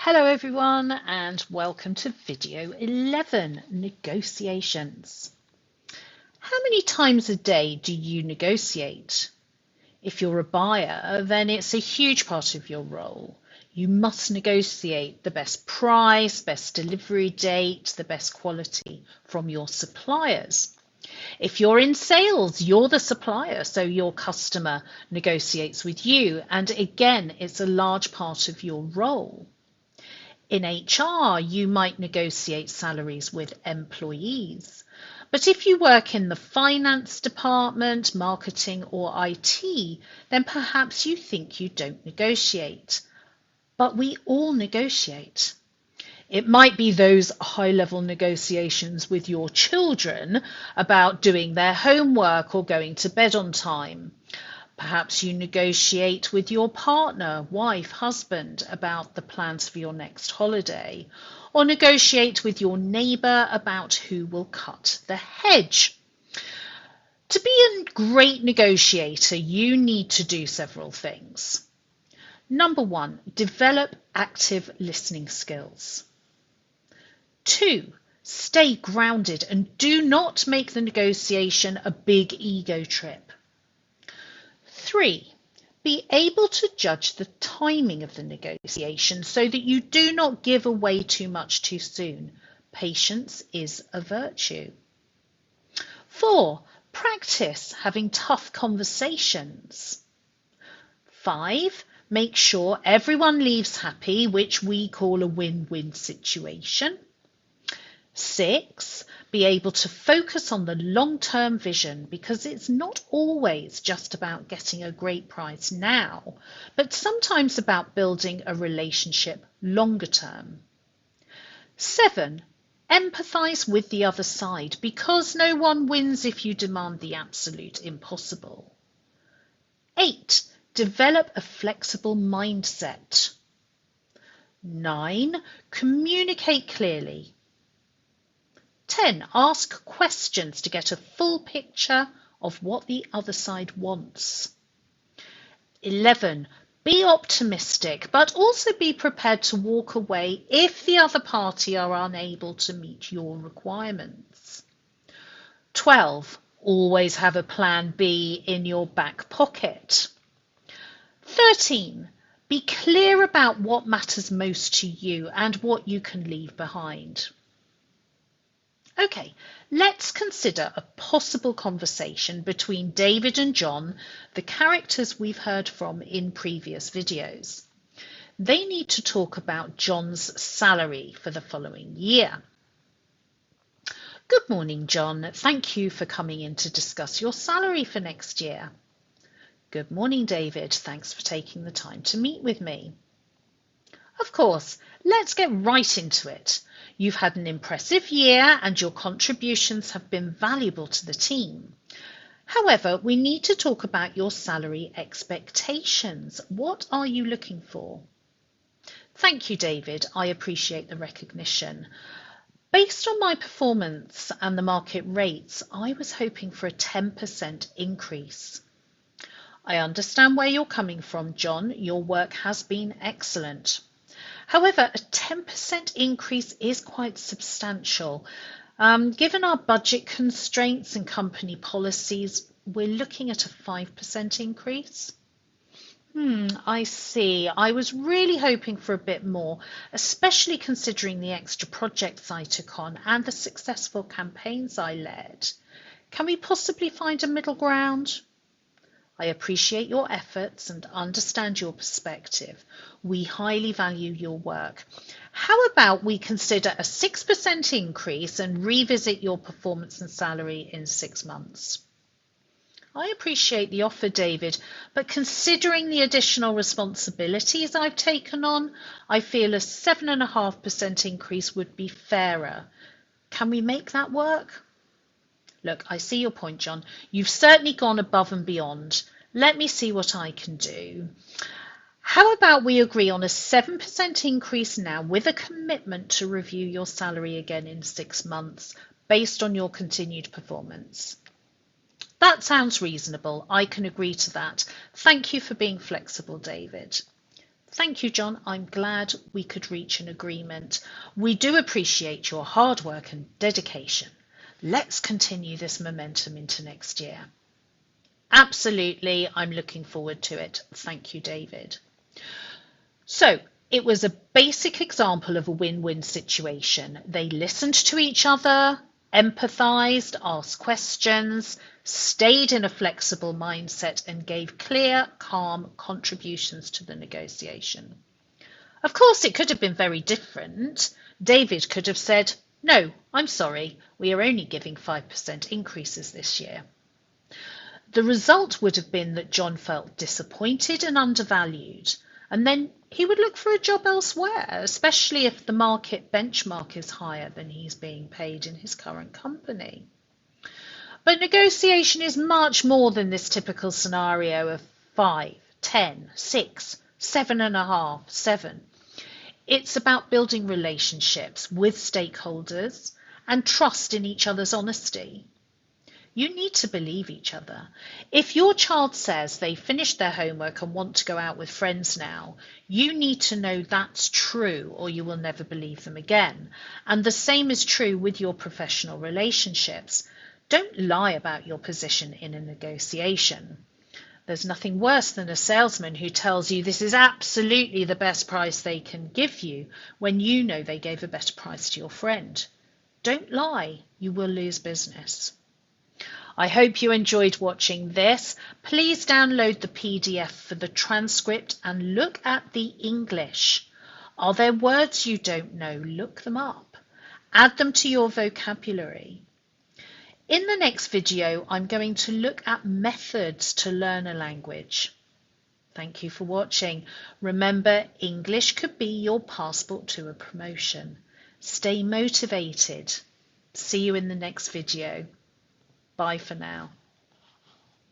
Hello everyone and welcome to video 11, negotiations. How many times a day do you negotiate? If you're a buyer, then it's a huge part of your role. You must negotiate the best price, best delivery date, the best quality from your suppliers. If you're in sales, you're the supplier, so your customer negotiates with you. And again, it's a large part of your role. In HR, you might negotiate salaries with employees. But if you work in the finance department, marketing, or IT, then perhaps you think you don't negotiate. But we all negotiate. It might be those high-level negotiations with your children about doing their homework or going to bed on time. Perhaps you negotiate with your partner, wife, husband about the plans for your next holiday, or negotiate with your neighbour about who will cut the hedge. To be a great negotiator, you need to do several things. Number 1, develop active listening skills. 2, stay grounded and do not make the negotiation a big ego trip. 3, be able to judge the timing of the negotiation so that you do not give away too much too soon. Patience is a virtue. 4, practice having tough conversations. 5, make sure everyone leaves happy, which we call a win-win situation. 6, be able to focus on the long-term vision because it's not always just about getting a great price now, but sometimes about building a relationship longer term. 7, empathize with the other side because no one wins if you demand the absolute impossible. 8, develop a flexible mindset. 9, communicate clearly. 10, ask questions to get a full picture of what the other side wants. 11, be optimistic, but also be prepared to walk away if the other party are unable to meet your requirements. 12, always have a plan B in your back pocket. 13, be clear about what matters most to you and what you can leave behind. Okay, let's consider a possible conversation between David and John, the characters we've heard from in previous videos. They need to talk about John's salary for the following year. Good morning, John. Thank you for coming in to discuss your salary for next year. Good morning, David. Thanks for taking the time to meet with me. Of course, let's get right into it. You've had an impressive year and your contributions have been valuable to the team. However, we need to talk about your salary expectations. What are you looking for? Thank you, David. I appreciate the recognition. Based on my performance and the market rates, I was hoping for a 10% increase. I understand where you're coming from, John. Your work has been excellent. However, a 10% increase is quite substantial. Given our budget constraints and company policies, we're looking at a 5% increase. I see. I was really hoping for a bit more, especially considering the extra projects I took on and the successful campaigns I led. Can we possibly find a middle ground? I appreciate your efforts and understand your perspective. We highly value your work. How about we consider a 6% increase and revisit your performance and salary in 6 months? I appreciate the offer, David, but considering the additional responsibilities I've taken on, I feel a 7.5% increase would be fairer. Can we make that work? Look, I see your point, John. You've certainly gone above and beyond. Let me see what I can do. How about we agree on a 7% increase now with a commitment to review your salary again in 6 months based on your continued performance? That sounds reasonable. I can agree to that. Thank you for being flexible, David. Thank you, John. I'm glad we could reach an agreement. We do appreciate your hard work and dedication. Let's continue this momentum into next year. Absolutely, I'm looking forward to it. Thank you, David. So, it was a basic example of a win-win situation. They listened to each other, empathized, asked questions, stayed in a flexible mindset, and gave clear, calm contributions to the negotiation. Of course, it could have been very different. David could have said, "No, I'm sorry, we are only giving 5% increases this year." The result would have been that John felt disappointed and undervalued, and then he would look for a job elsewhere, especially if the market benchmark is higher than he's being paid in his current company. But negotiation is much more than this typical scenario of 5, 10, 6, 7.5, 7. It's about building relationships with stakeholders and trust in each other's honesty. You need to believe each other. If your child says they finished their homework and want to go out with friends now, you need to know that's true or you will never believe them again. And the same is true with your professional relationships. Don't lie about your position in a negotiation. There's nothing worse than a salesman who tells you this is absolutely the best price they can give you when you know they gave a better price to your friend. Don't lie, you will lose business. I hope you enjoyed watching this. Please download the PDF for the transcript and look at the English. Are there words you don't know? Look them up. Add them to your vocabulary. In the next video, I'm going to look at methods to learn a language. Thank you for watching. Remember, English could be your passport to a promotion. Stay motivated. See you in the next video. Bye for now.